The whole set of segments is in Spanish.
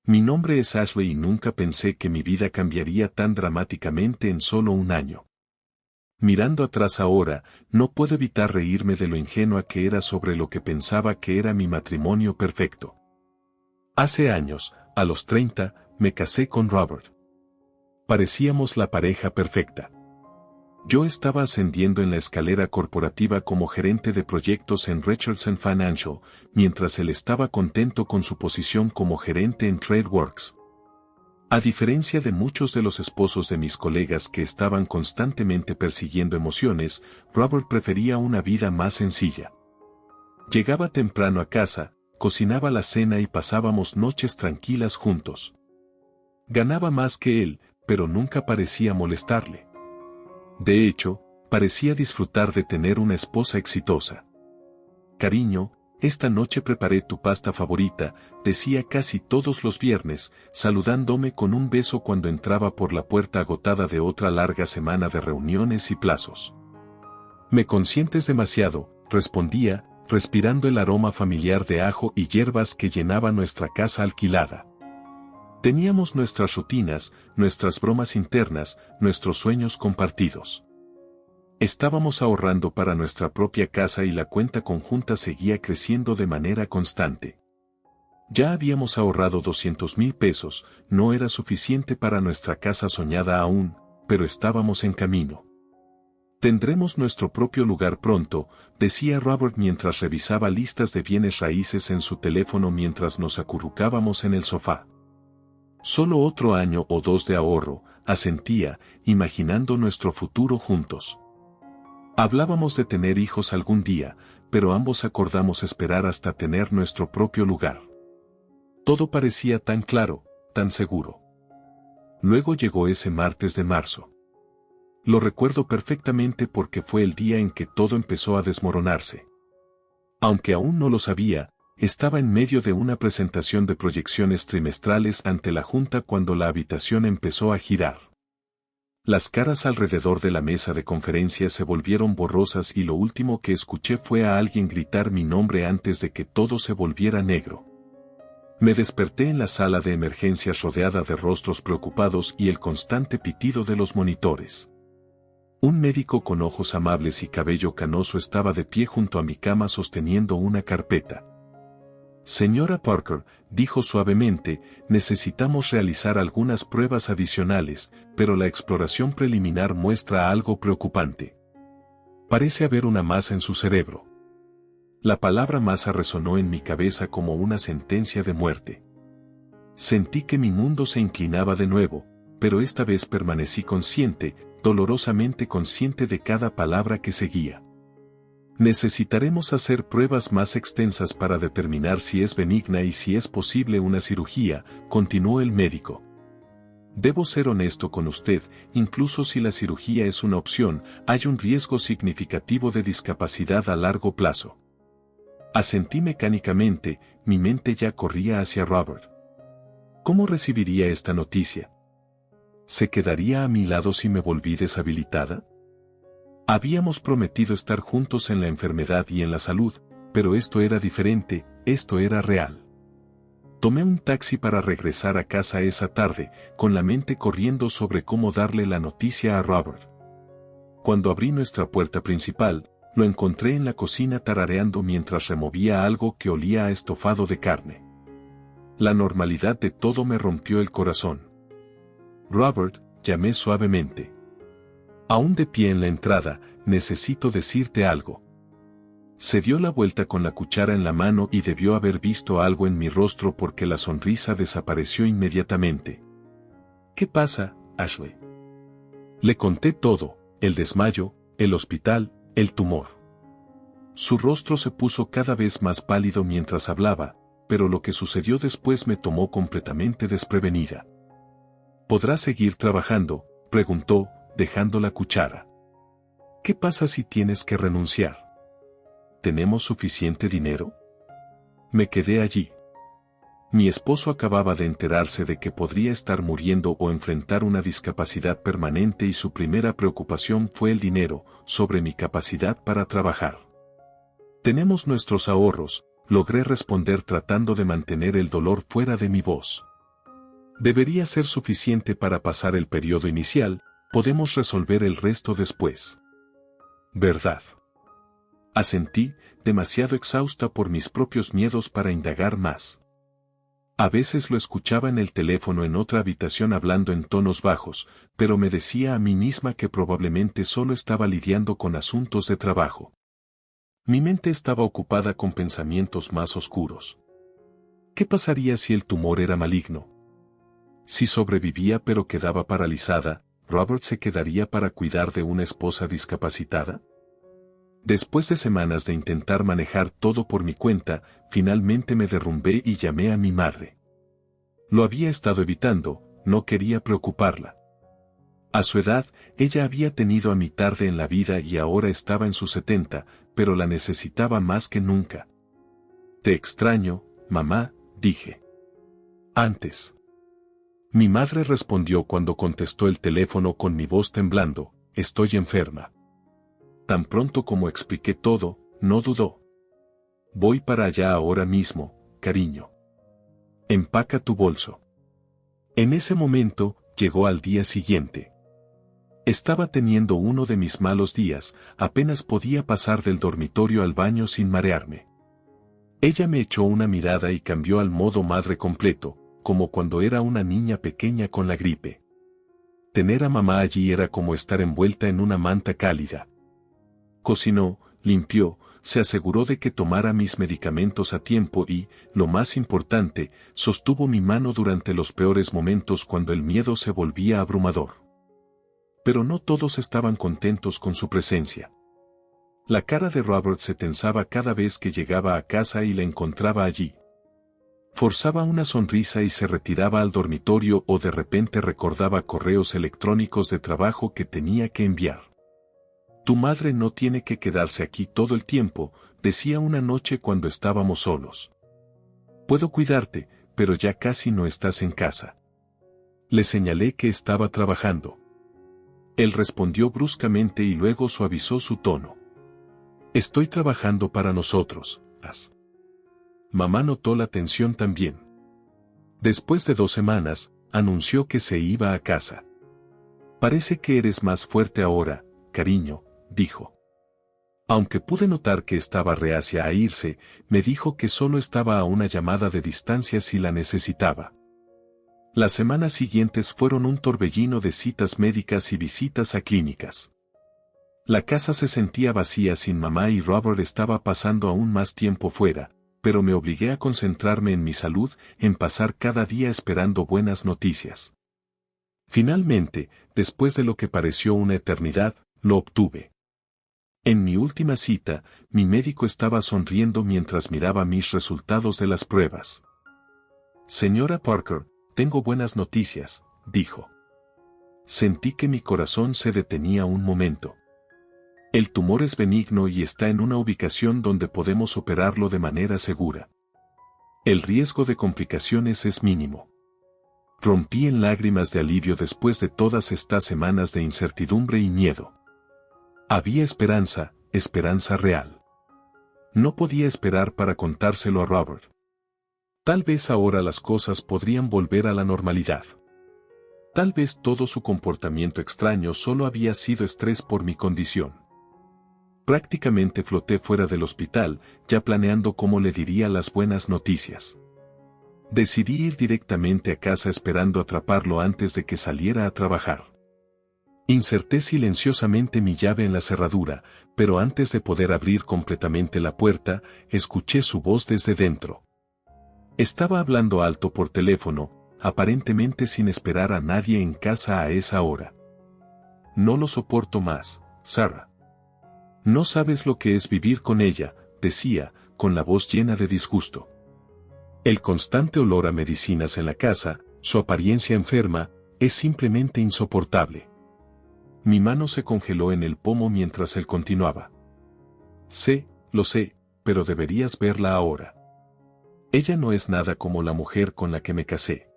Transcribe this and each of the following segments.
Mi nombre es Ashley y nunca pensé que mi vida cambiaría tan dramáticamente en solo un año. Mirando atrás ahora, no puedo evitar reírme de lo ingenua que era sobre lo que pensaba que era mi matrimonio perfecto. Hace años, a los 30, me casé con Robert. Parecíamos la pareja perfecta. Yo estaba ascendiendo en la escalera corporativa como gerente de proyectos en Richardson Financial, mientras él estaba contento con su posición como gerente en TradeWorks. A diferencia de muchos de los esposos de mis colegas que estaban constantemente persiguiendo emociones, Robert prefería una vida más sencilla. Llegaba temprano a casa, cocinaba la cena y pasábamos noches tranquilas juntos. Ganaba más que él, pero nunca parecía molestarle. De hecho, parecía disfrutar de tener una esposa exitosa. Cariño, esta noche preparé tu pasta favorita, decía casi todos los viernes, saludándome con un beso cuando entraba por la puerta agotada de otra larga semana de reuniones y plazos. Me consientes demasiado, respondía, respirando el aroma familiar de ajo y hierbas que llenaba nuestra casa alquilada. Teníamos nuestras rutinas, nuestras bromas internas, nuestros sueños compartidos. Estábamos ahorrando para nuestra propia casa y la cuenta conjunta seguía creciendo de manera constante. Ya habíamos ahorrado 200,000 pesos, no era suficiente para nuestra casa soñada aún, pero estábamos en camino. Tendremos nuestro propio lugar pronto, decía Robert mientras revisaba listas de bienes raíces en su teléfono mientras nos acurrucábamos en el sofá. Solo otro año o dos de ahorro, asentía, imaginando nuestro futuro juntos. Hablábamos de tener hijos algún día, pero ambos acordamos esperar hasta tener nuestro propio lugar. Todo parecía tan claro, tan seguro. Luego llegó ese martes de marzo. Lo recuerdo perfectamente porque fue el día en que todo empezó a desmoronarse. Aunque aún no lo sabía, estaba en medio de una presentación de proyecciones trimestrales ante la junta cuando la habitación empezó a girar. Las caras alrededor de la mesa de conferencias se volvieron borrosas y lo último que escuché fue a alguien gritar mi nombre antes de que todo se volviera negro. Me desperté en la sala de emergencias rodeada de rostros preocupados y el constante pitido de los monitores. Un médico con ojos amables y cabello canoso estaba de pie junto a mi cama sosteniendo una carpeta. Señora Parker, dijo suavemente, necesitamos realizar algunas pruebas adicionales, pero la exploración preliminar muestra algo preocupante. Parece haber una masa en su cerebro. La palabra masa resonó en mi cabeza como una sentencia de muerte. Sentí que mi mundo se inclinaba de nuevo, pero esta vez permanecí consciente, dolorosamente consciente de cada palabra que seguía. Necesitaremos hacer pruebas más extensas para determinar si es benigna y si es posible una cirugía, continuó el médico. Debo ser honesto con usted, incluso si la cirugía es una opción, hay un riesgo significativo de discapacidad a largo plazo. Asentí mecánicamente, mi mente ya corría hacia Robert. ¿Cómo recibiría esta noticia? ¿Se quedaría a mi lado si me volví deshabilitada? Habíamos prometido estar juntos en la enfermedad y en la salud, pero esto era diferente, esto era real. Tomé un taxi para regresar a casa esa tarde, con la mente corriendo sobre cómo darle la noticia a Robert. Cuando abrí nuestra puerta principal, lo encontré en la cocina tarareando mientras removía algo que olía a estofado de carne. La normalidad de todo me rompió el corazón. Robert, llamé suavemente. Aún de pie en la entrada, necesito decirte algo. Se dio la vuelta con la cuchara en la mano y debió haber visto algo en mi rostro porque la sonrisa desapareció inmediatamente. ¿Qué pasa, Ashley? Le conté todo, el desmayo, el hospital, el tumor. Su rostro se puso cada vez más pálido mientras hablaba, pero lo que sucedió después me tomó completamente desprevenida. ¿Podrás seguir trabajando?, preguntó, dejando la cuchara. ¿Qué pasa si tienes que renunciar? ¿Tenemos suficiente dinero? Me quedé allí. Mi esposo acababa de enterarse de que podría estar muriendo o enfrentar una discapacidad permanente y su primera preocupación fue el dinero, sobre mi capacidad para trabajar. Tenemos nuestros ahorros, logré responder tratando de mantener el dolor fuera de mi voz. Debería ser suficiente para pasar el periodo inicial, podemos resolver el resto después. ¿Verdad? Asentí, demasiado exhausta por mis propios miedos para indagar más. A veces lo escuchaba en el teléfono en otra habitación hablando en tonos bajos, pero me decía a mí misma que probablemente solo estaba lidiando con asuntos de trabajo. Mi mente estaba ocupada con pensamientos más oscuros. ¿Qué pasaría si el tumor era maligno? Si sobrevivía pero quedaba paralizada, ¿Robert se quedaría para cuidar de una esposa discapacitada? Después de semanas de intentar manejar todo por mi cuenta, finalmente me derrumbé y llamé a mi madre. Lo había estado evitando, no quería preocuparla. A su edad, ella había tenido a mi tarde en la vida y ahora estaba en sus 70, pero la necesitaba más que nunca. Te extraño, mamá, dije. Antes. Mi madre respondió cuando contestó el teléfono con mi voz temblando, estoy enferma. Tan pronto como expliqué todo, no dudó. Voy para allá ahora mismo, cariño. Empaca tu bolso. En ese momento, llegó al día siguiente. Estaba teniendo uno de mis malos días, apenas podía pasar del dormitorio al baño sin marearme. Ella me echó una mirada y cambió al modo madre completo, como cuando era una niña pequeña con la gripe. Tener a mamá allí era como estar envuelta en una manta cálida. Cocinó, limpió, se aseguró de que tomara mis medicamentos a tiempo y, lo más importante, sostuvo mi mano durante los peores momentos cuando el miedo se volvía abrumador. Pero no todos estaban contentos con su presencia. La cara de Robert se tensaba cada vez que llegaba a casa y la encontraba allí. Forzaba una sonrisa y se retiraba al dormitorio o de repente recordaba correos electrónicos de trabajo que tenía que enviar. Tu madre no tiene que quedarse aquí todo el tiempo, decía una noche cuando estábamos solos. Puedo cuidarte, pero ya casi no estás en casa. Le señalé que estaba trabajando. Él respondió bruscamente y luego suavizó su tono. Estoy trabajando para nosotros, As. Mamá notó la tensión también. Después de 2 semanas, anunció que se iba a casa. Parece que eres más fuerte ahora, cariño, dijo. Aunque pude notar que estaba reacia a irse, me dijo que solo estaba a una llamada de distancia si la necesitaba. Las semanas siguientes fueron un torbellino de citas médicas y visitas a clínicas. La casa se sentía vacía sin mamá y Robert estaba pasando aún más tiempo fuera, pero me obligué a concentrarme en mi salud, en pasar cada día esperando buenas noticias. Finalmente, después de lo que pareció una eternidad, lo obtuve. En mi última cita, mi médico estaba sonriendo mientras miraba mis resultados de las pruebas. Señora Parker, tengo buenas noticias, dijo. Sentí que mi corazón se detenía un momento. El tumor es benigno y está en una ubicación donde podemos operarlo de manera segura. El riesgo de complicaciones es mínimo. Rompí en lágrimas de alivio después de todas estas semanas de incertidumbre y miedo. Había esperanza, esperanza real. No podía esperar para contárselo a Robert. Tal vez ahora las cosas podrían volver a la normalidad. Tal vez todo su comportamiento extraño solo había sido estrés por mi condición. Prácticamente floté fuera del hospital, ya planeando cómo le diría las buenas noticias. Decidí ir directamente a casa esperando atraparlo antes de que saliera a trabajar. Inserté silenciosamente mi llave en la cerradura, pero antes de poder abrir completamente la puerta, escuché su voz desde dentro. Estaba hablando alto por teléfono, aparentemente sin esperar a nadie en casa a esa hora. No lo soporto más, Sarah. No sabes lo que es vivir con ella, decía, con la voz llena de disgusto. El constante olor a medicinas en la casa, su apariencia enferma, es simplemente insoportable. Mi mano se congeló en el pomo mientras él continuaba. Sé, lo sé, pero deberías verla ahora. Ella no es nada como la mujer con la que me casé.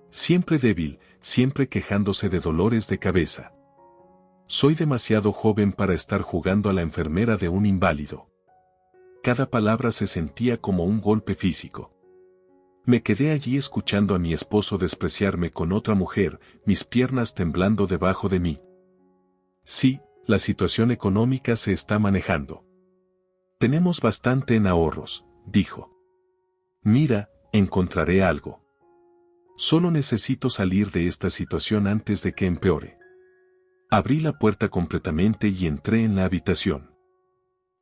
Siempre débil, siempre quejándose de dolores de cabeza. Soy demasiado joven para estar jugando a la enfermera de un inválido. Cada palabra se sentía como un golpe físico. Me quedé allí escuchando a mi esposo despreciarme con otra mujer, mis piernas temblando debajo de mí. Sí, la situación económica se está manejando. Tenemos bastante en ahorros, dijo. Mira, encontraré algo. Solo necesito salir de esta situación antes de que empeore. Abrí la puerta completamente y entré en la habitación.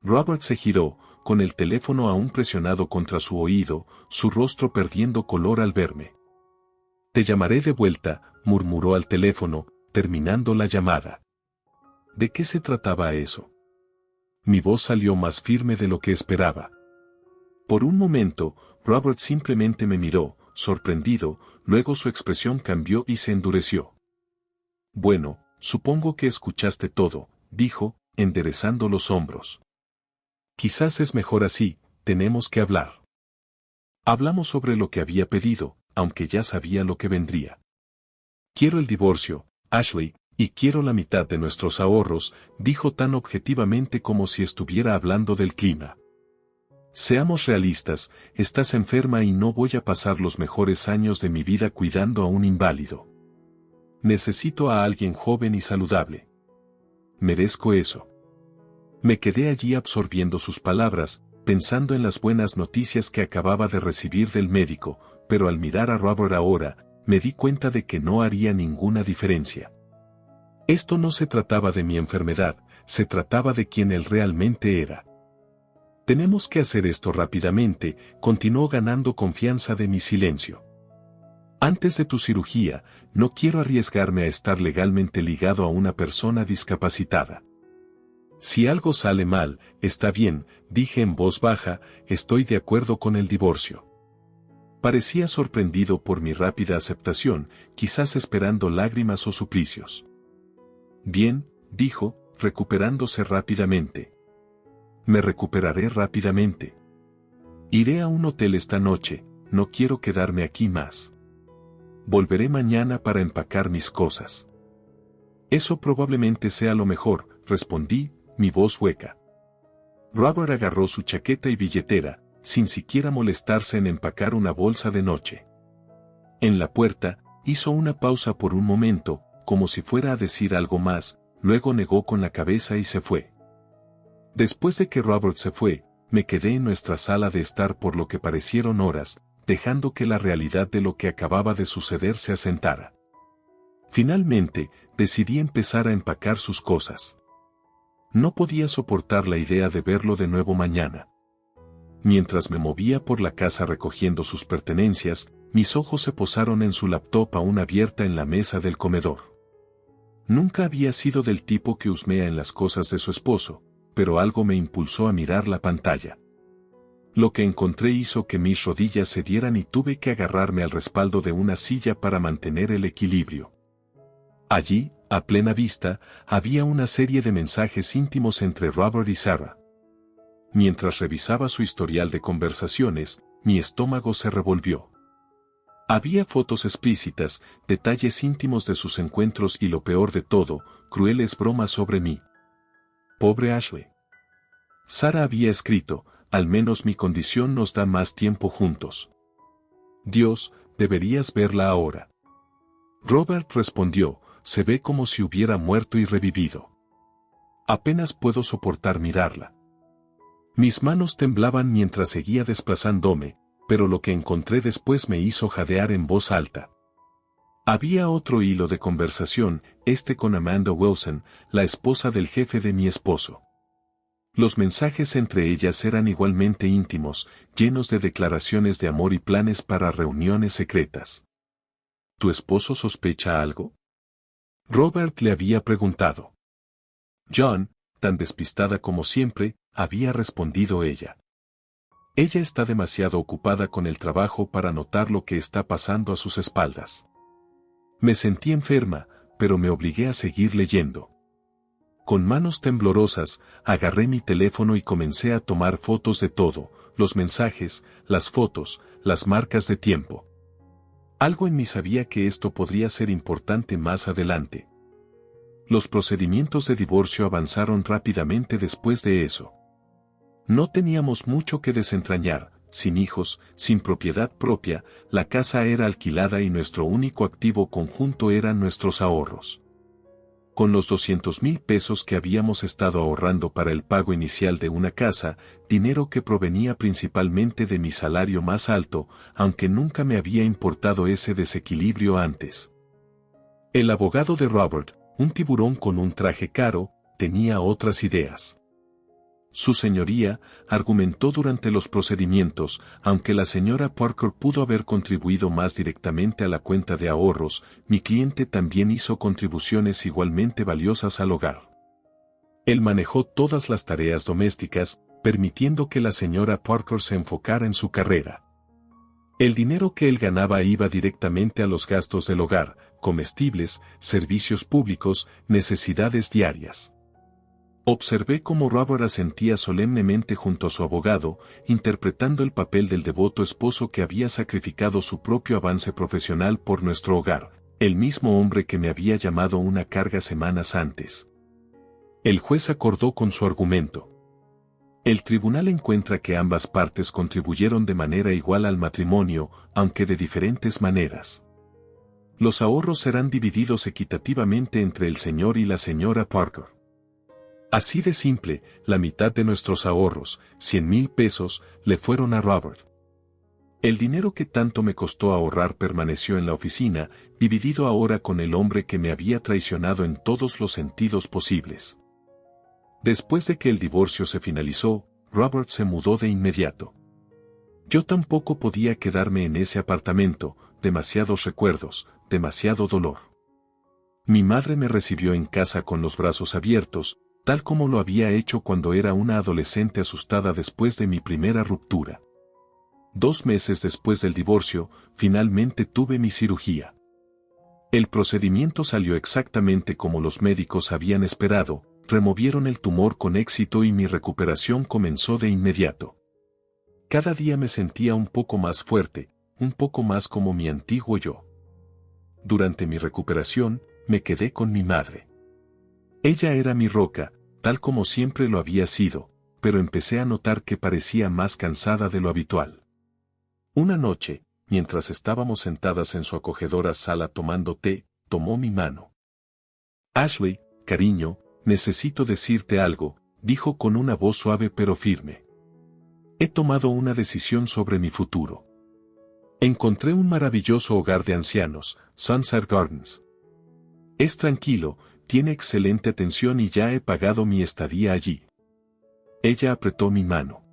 Robert se giró, con el teléfono aún presionado contra su oído, su rostro perdiendo color al verme. Te llamaré de vuelta, murmuró al teléfono, terminando la llamada. ¿De qué se trataba eso? Mi voz salió más firme de lo que esperaba. Por un momento, Robert simplemente me miró, sorprendido, luego su expresión cambió y se endureció. Bueno, supongo que escuchaste todo, dijo, enderezando los hombros. Quizás es mejor así, tenemos que hablar. Hablamos sobre lo que había pedido, aunque ya sabía lo que vendría. Quiero el divorcio, Ashley, y quiero la mitad de nuestros ahorros, dijo tan objetivamente como si estuviera hablando del clima. Seamos realistas, estás enferma y no voy a pasar los mejores años de mi vida cuidando a un inválido. Necesito a alguien joven y saludable. Merezco eso. Me quedé allí absorbiendo sus palabras, pensando en las buenas noticias que acababa de recibir del médico, pero al mirar a Robert ahora, me di cuenta de que no haría ninguna diferencia. Esto no se trataba de mi enfermedad, se trataba de quien él realmente era. Tenemos que hacer esto rápidamente, continuó ganando confianza de mi silencio. Antes de tu cirugía, no quiero arriesgarme a estar legalmente ligado a una persona discapacitada. Si algo sale mal, está bien, dije en voz baja, estoy de acuerdo con el divorcio. Parecía sorprendido por mi rápida aceptación, quizás esperando lágrimas o suplicios. Bien, dijo, recuperándose rápidamente. Me recuperaré rápidamente. Iré a un hotel esta noche, no quiero quedarme aquí más. Volveré mañana para empacar mis cosas. Eso probablemente sea lo mejor, respondí, mi voz hueca. Robert agarró su chaqueta y billetera, sin siquiera molestarse en empacar una bolsa de noche. En la puerta, hizo una pausa por un momento, como si fuera a decir algo más, luego negó con la cabeza y se fue. Después de que Robert se fue, me quedé en nuestra sala de estar por lo que parecieron horas, dejando que la realidad de lo que acababa de suceder se asentara. Finalmente, decidí empezar a empacar sus cosas. No podía soportar la idea de verlo de nuevo mañana. Mientras me movía por la casa recogiendo sus pertenencias, mis ojos se posaron en su laptop aún abierta en la mesa del comedor. Nunca había sido del tipo que husmea en las cosas de su esposo, pero algo me impulsó a mirar la pantalla. Lo que encontré hizo que mis rodillas cedieran y tuve que agarrarme al respaldo de una silla para mantener el equilibrio. Allí, a plena vista, había una serie de mensajes íntimos entre Robert y Sarah. Mientras revisaba su historial de conversaciones, mi estómago se revolvió. Había fotos explícitas, detalles íntimos de sus encuentros y lo peor de todo, crueles bromas sobre mí. Pobre Ashley. Sarah había escrito, al menos mi condición nos da más tiempo juntos. Dios, deberías verla ahora. Robert respondió, se ve como si hubiera muerto y revivido. Apenas puedo soportar mirarla. Mis manos temblaban mientras seguía desplazándome, pero lo que encontré después me hizo jadear en voz alta. Había otro hilo de conversación, este con Amanda Wilson, la esposa del jefe de mi esposo. Los mensajes entre ellas eran igualmente íntimos, llenos de declaraciones de amor y planes para reuniones secretas. ¿Tu esposo sospecha algo? Robert le había preguntado. John, tan despistada como siempre, había respondido ella. Ella está demasiado ocupada con el trabajo para notar lo que está pasando a sus espaldas. Me sentí enferma, pero me obligué a seguir leyendo. Con manos temblorosas, agarré mi teléfono y comencé a tomar fotos de todo, los mensajes, las fotos, las marcas de tiempo. Algo en mí sabía que esto podría ser importante más adelante. Los procedimientos de divorcio avanzaron rápidamente después de eso. No teníamos mucho que desentrañar, sin hijos, sin propiedad propia, la casa era alquilada y nuestro único activo conjunto eran nuestros ahorros. Con los 200,000 pesos que habíamos estado ahorrando para el pago inicial de una casa, dinero que provenía principalmente de mi salario más alto, aunque nunca me había importado ese desequilibrio antes. El abogado de Robert, un tiburón con un traje caro, tenía otras ideas. Su señoría argumentó durante los procedimientos, aunque la señora Parker pudo haber contribuido más directamente a la cuenta de ahorros, mi cliente también hizo contribuciones igualmente valiosas al hogar. Él manejó todas las tareas domésticas, permitiendo que la señora Parker se enfocara en su carrera. El dinero que él ganaba iba directamente a los gastos del hogar, comestibles, servicios públicos, necesidades diarias. Observé cómo Robert asentía solemnemente junto a su abogado, interpretando el papel del devoto esposo que había sacrificado su propio avance profesional por nuestro hogar, el mismo hombre que me había llamado una carga semanas antes. El juez acordó con su argumento. El tribunal encuentra que ambas partes contribuyeron de manera igual al matrimonio, aunque de diferentes maneras. Los ahorros serán divididos equitativamente entre el señor y la señora Parker. Así de simple, la mitad de nuestros ahorros, 100,000 pesos, le fueron a Robert. El dinero que tanto me costó ahorrar permaneció en la oficina, dividido ahora con el hombre que me había traicionado en todos los sentidos posibles. Después de que el divorcio se finalizó, Robert se mudó de inmediato. Yo tampoco podía quedarme en ese apartamento, demasiados recuerdos, demasiado dolor. Mi madre me recibió en casa con los brazos abiertos, tal como lo había hecho cuando era una adolescente asustada después de mi primera ruptura. 2 meses después del divorcio, finalmente tuve mi cirugía. El procedimiento salió exactamente como los médicos habían esperado, removieron el tumor con éxito y mi recuperación comenzó de inmediato. Cada día me sentía un poco más fuerte, un poco más como mi antiguo yo. Durante mi recuperación, me quedé con mi madre. Ella era mi roca, tal como siempre lo había sido, pero empecé a notar que parecía más cansada de lo habitual. Una noche, mientras estábamos sentadas en su acogedora sala tomando té, tomó mi mano. Ashley, cariño, necesito decirte algo, dijo con una voz suave pero firme. He tomado una decisión sobre mi futuro. Encontré un maravilloso hogar de ancianos, Sunset Gardens. Es tranquilo, tiene excelente atención y ya he pagado mi estadía allí. Ella apretó mi mano.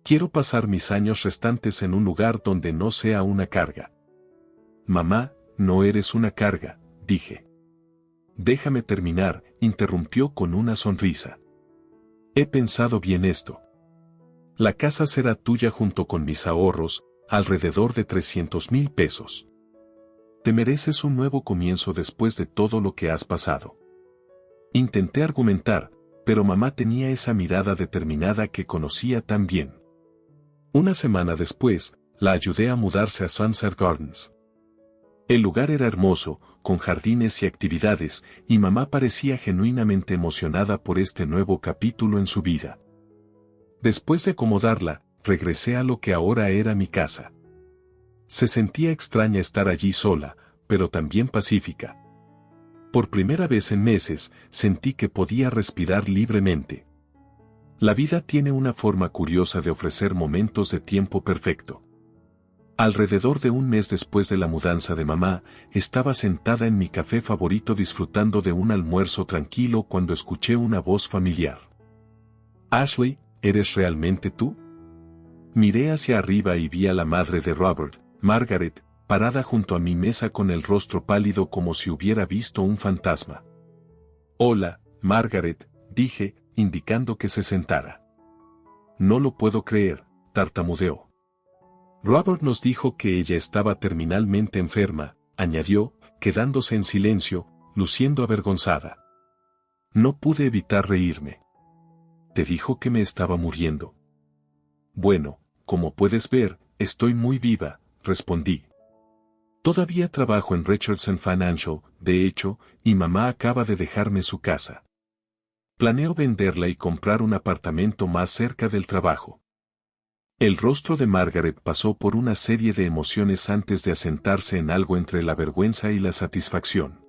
Quiero pasar mis años restantes en un lugar donde no sea una carga. Mamá, no eres una carga, dije. Déjame terminar, interrumpió con una sonrisa. He pensado bien esto. La casa será tuya junto con mis ahorros, alrededor de 300,000 pesos. Te mereces un nuevo comienzo después de todo lo que has pasado. Intenté argumentar, pero mamá tenía esa mirada determinada que conocía tan bien. Una semana después, la ayudé a mudarse a Sunset Gardens. El lugar era hermoso, con jardines y actividades, y mamá parecía genuinamente emocionada por este nuevo capítulo en su vida. Después de acomodarla, regresé a lo que ahora era mi casa. Se sentía extraña estar allí sola, pero también pacífica. Por primera vez en meses, sentí que podía respirar libremente. La vida tiene una forma curiosa de ofrecer momentos de tiempo perfecto. Alrededor de un mes después de la mudanza de mamá, estaba sentada en mi café favorito disfrutando de un almuerzo tranquilo cuando escuché una voz familiar. Ashley, ¿eres realmente tú? Miré hacia arriba y vi a la madre de Robert, Margaret, parada junto a mi mesa con el rostro pálido como si hubiera visto un fantasma. Hola, Margaret, dije, indicando que se sentara. No lo puedo creer, tartamudeó. Robert nos dijo que ella estaba terminalmente enferma, añadió, quedándose en silencio, luciendo avergonzada. No pude evitar reírme. ¿Te dijo que me estaba muriendo? Bueno, como puedes ver, estoy muy viva, respondí. Todavía trabajo en Richardson Financial, de hecho, y mamá acaba de dejarme su casa. Planeo venderla y comprar un apartamento más cerca del trabajo. El rostro de Margaret pasó por una serie de emociones antes de asentarse en algo entre la vergüenza y la satisfacción.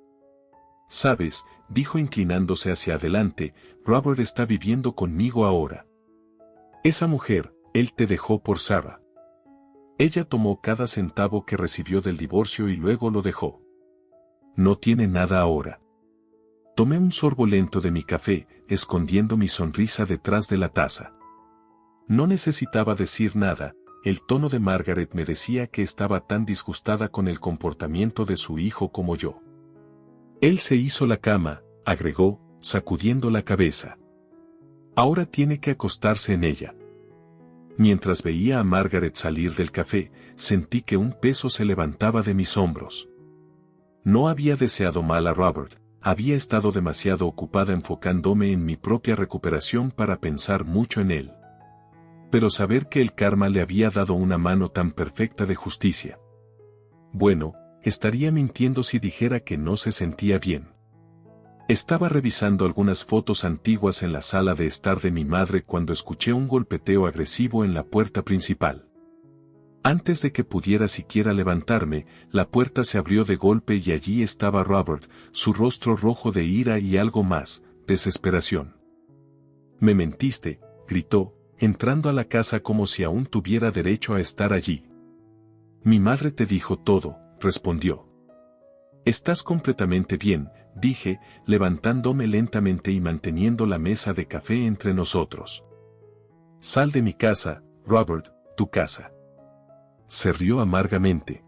«Sabes», dijo inclinándose hacia adelante, «Robert está viviendo conmigo ahora. Esa mujer, él te dejó por Sarah. Ella tomó cada centavo que recibió del divorcio y luego lo dejó. No tiene nada ahora». Tomé un sorbo lento de mi café, escondiendo mi sonrisa detrás de la taza. No necesitaba decir nada, el tono de Margaret me decía que estaba tan disgustada con el comportamiento de su hijo como yo. «Él se hizo la cama», agregó, sacudiendo la cabeza. «Ahora tiene que acostarse en ella». Mientras veía a Margaret salir del café, sentí que un peso se levantaba de mis hombros. No había deseado mal a Robert, había estado demasiado ocupada enfocándome en mi propia recuperación para pensar mucho en él. Pero saber que el karma le había dado una mano tan perfecta de justicia. Bueno, estaría mintiendo si dijera que no se sentía bien. Estaba revisando algunas fotos antiguas en la sala de estar de mi madre cuando escuché un golpeteo agresivo en la puerta principal. Antes de que pudiera siquiera levantarme, la puerta se abrió de golpe y allí estaba Robert, su rostro rojo de ira y algo más, desesperación. «Me mentiste», gritó, entrando a la casa como si aún tuviera derecho a estar allí. «Mi madre te dijo todo», respondió. «Estás completamente bien», dije, levantándome lentamente y manteniendo la mesa de café entre nosotros. «Sal de mi casa, Robert, tu casa». Se rió amargamente.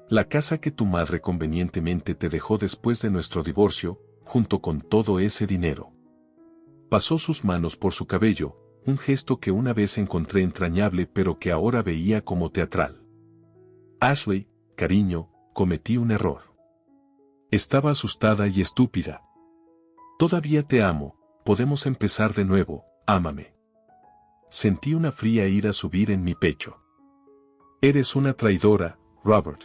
«La casa que tu madre convenientemente te dejó después de nuestro divorcio, junto con todo ese dinero». Pasó sus manos por su cabello, un gesto que una vez encontré entrañable pero que ahora veía como teatral. «Ashley, cariño, cometí un error. Estaba asustada y estúpida. Todavía te amo, podemos empezar de nuevo, ámame». Sentí una fría ira subir en mi pecho. «Eres una traidora, Robert.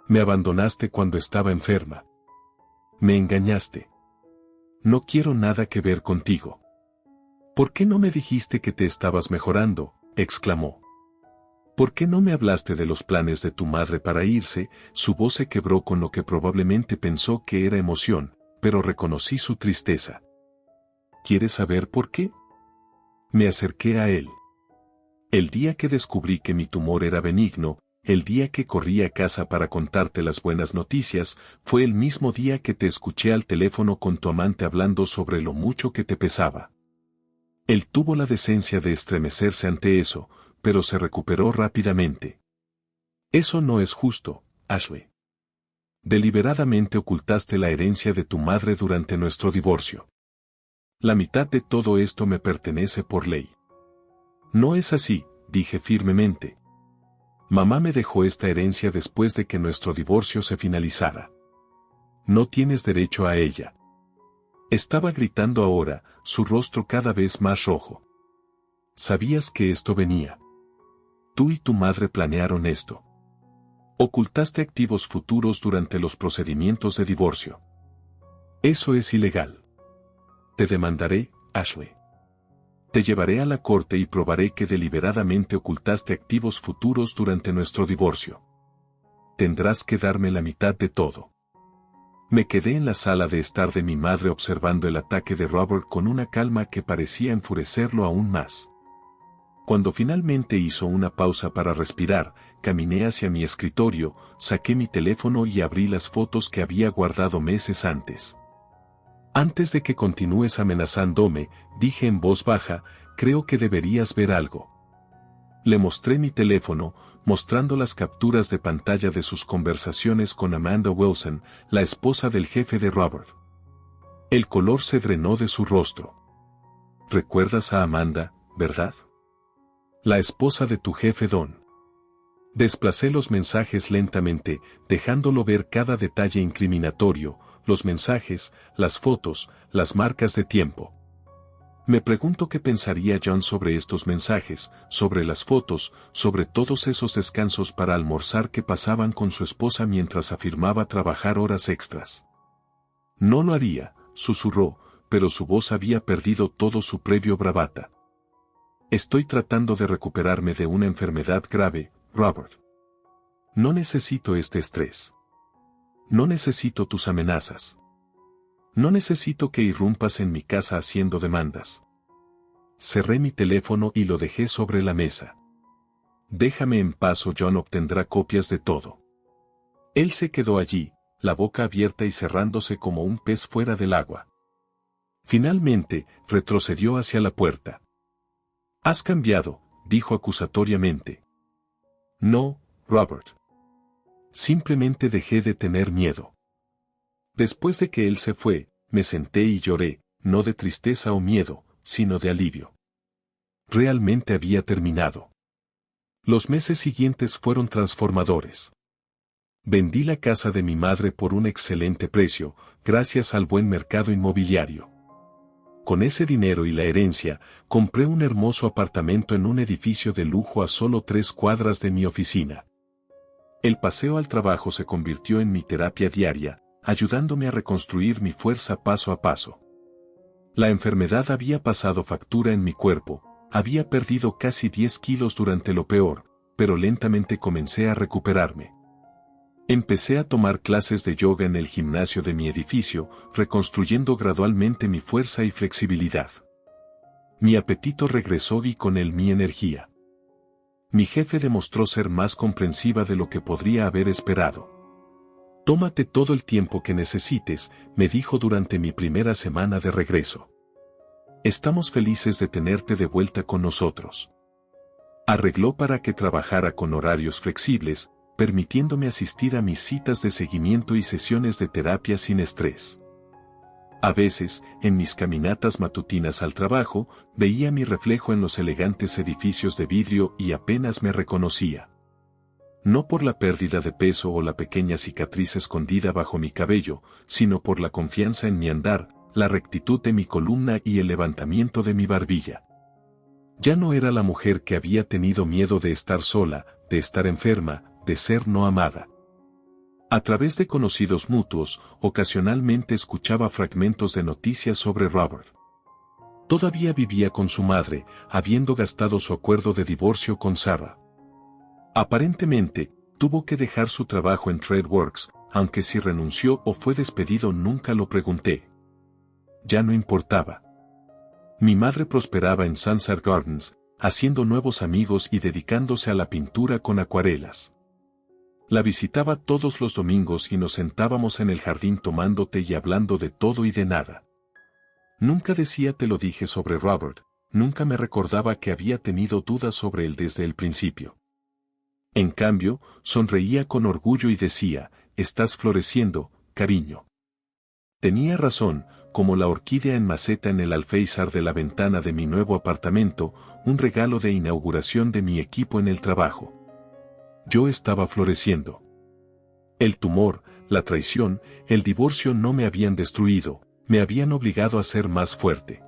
Me abandonaste cuando estaba enferma. Me engañaste. No quiero nada que ver contigo». «¿Por qué no me dijiste que te estabas mejorando?», exclamó. «¿Por qué no me hablaste de los planes de tu madre para irse?». Su voz se quebró con lo que probablemente pensó que era emoción, pero reconocí su tristeza. «¿Quieres saber por qué?». Me acerqué a él. «El día que descubrí que mi tumor era benigno, el día que corrí a casa para contarte las buenas noticias, fue el mismo día que te escuché al teléfono con tu amante hablando sobre lo mucho que te pesaba». Él tuvo la decencia de estremecerse ante eso, pero se recuperó rápidamente. «Eso no es justo, Ashley. Deliberadamente ocultaste la herencia de tu madre durante nuestro divorcio. La mitad de todo esto me pertenece por ley». «No es así», dije firmemente. «Mamá me dejó esta herencia después de que nuestro divorcio se finalizara. No tienes derecho a ella». Estaba gritando ahora, su rostro cada vez más rojo. «¿Sabías que esto venía? Tú y tu madre planearon esto. Ocultaste activos futuros durante los procedimientos de divorcio. Eso es ilegal. Te demandaré, Ashley. Te llevaré a la corte y probaré que deliberadamente ocultaste activos futuros durante nuestro divorcio. Tendrás que darme la mitad de todo». Me quedé en la sala de estar de mi madre observando el ataque de Robert con una calma que parecía enfurecerlo aún más. Cuando finalmente hizo una pausa para respirar, caminé hacia mi escritorio, saqué mi teléfono y abrí las fotos que había guardado meses antes. «Antes de que continúes amenazándome», dije en voz baja, «creo que deberías ver algo». Le mostré mi teléfono, mostrando las capturas de pantalla de sus conversaciones con Amanda Wilson, la esposa del jefe de Robert. El color se drenó de su rostro. «¿Recuerdas a Amanda, verdad? La esposa de tu jefe Don». Desplacé los mensajes lentamente, dejándolo ver cada detalle incriminatorio, los mensajes, las fotos, las marcas de tiempo. Me pregunto qué pensaría John sobre estos mensajes, sobre las fotos, sobre todos esos descansos para almorzar que pasaban con su esposa mientras afirmaba trabajar horas extras. «No lo haría», susurró, pero su voz había perdido todo su previo bravata. Estoy tratando de recuperarme de una enfermedad grave, Robert. No necesito este estrés. No necesito tus amenazas. No necesito que irrumpas en mi casa haciendo demandas. Cerré mi teléfono y lo dejé sobre la mesa. Déjame en paz o John obtendrá copias de todo. Él se quedó allí, la boca abierta y cerrándose como un pez fuera del agua. Finalmente, retrocedió hacia la puerta. «Has cambiado», dijo acusatoriamente. «No, Robert. Simplemente dejé de tener miedo». Después de que él se fue, me senté y lloré, no de tristeza o miedo, sino de alivio. Realmente había terminado. Los meses siguientes fueron transformadores. Vendí la casa de mi madre por un excelente precio, gracias al buen mercado inmobiliario. Con ese dinero y la herencia, compré un hermoso apartamento en un edificio de lujo a solo 3 cuadras de mi oficina. El paseo al trabajo se convirtió en mi terapia diaria, ayudándome a reconstruir mi fuerza paso a paso. La enfermedad había pasado factura en mi cuerpo, había perdido casi 10 kilos durante lo peor, pero lentamente comencé a recuperarme. Empecé a tomar clases de yoga en el gimnasio de mi edificio, reconstruyendo gradualmente mi fuerza y flexibilidad. Mi apetito regresó y con él mi energía. Mi jefe demostró ser más comprensiva de lo que podría haber esperado. «Tómate todo el tiempo que necesites», me dijo durante mi primera semana de regreso. «Estamos felices de tenerte de vuelta con nosotros». Arregló para que trabajara con horarios flexibles, permitiéndome asistir a mis citas de seguimiento y sesiones de terapia sin estrés. A veces, en mis caminatas matutinas al trabajo, veía mi reflejo en los elegantes edificios de vidrio y apenas me reconocía. No por la pérdida de peso o la pequeña cicatriz escondida bajo mi cabello, sino por la confianza en mi andar, la rectitud de mi columna y el levantamiento de mi barbilla. Ya no era la mujer que había tenido miedo de estar sola, de estar enferma, de ser no amada. A través de conocidos mutuos, ocasionalmente escuchaba fragmentos de noticias sobre Robert. Todavía vivía con su madre, habiendo gastado su acuerdo de divorcio con Sarah. Aparentemente, tuvo que dejar su trabajo en TradeWorks, aunque si renunció o fue despedido nunca lo pregunté. Ya no importaba. Mi madre prosperaba en Sunset Gardens, haciendo nuevos amigos y dedicándose a la pintura con acuarelas. La visitaba todos los domingos y nos sentábamos en el jardín tomando té y hablando de todo y de nada. Nunca decía te lo dije sobre Robert, nunca me recordaba que había tenido dudas sobre él desde el principio. En cambio, sonreía con orgullo y decía, estás floreciendo, cariño. Tenía razón, como la orquídea en maceta en el alféizar de la ventana de mi nuevo apartamento, un regalo de inauguración de mi equipo en el trabajo. Yo estaba floreciendo. El tumor, la traición, el divorcio no me habían destruido, me habían obligado a ser más fuerte.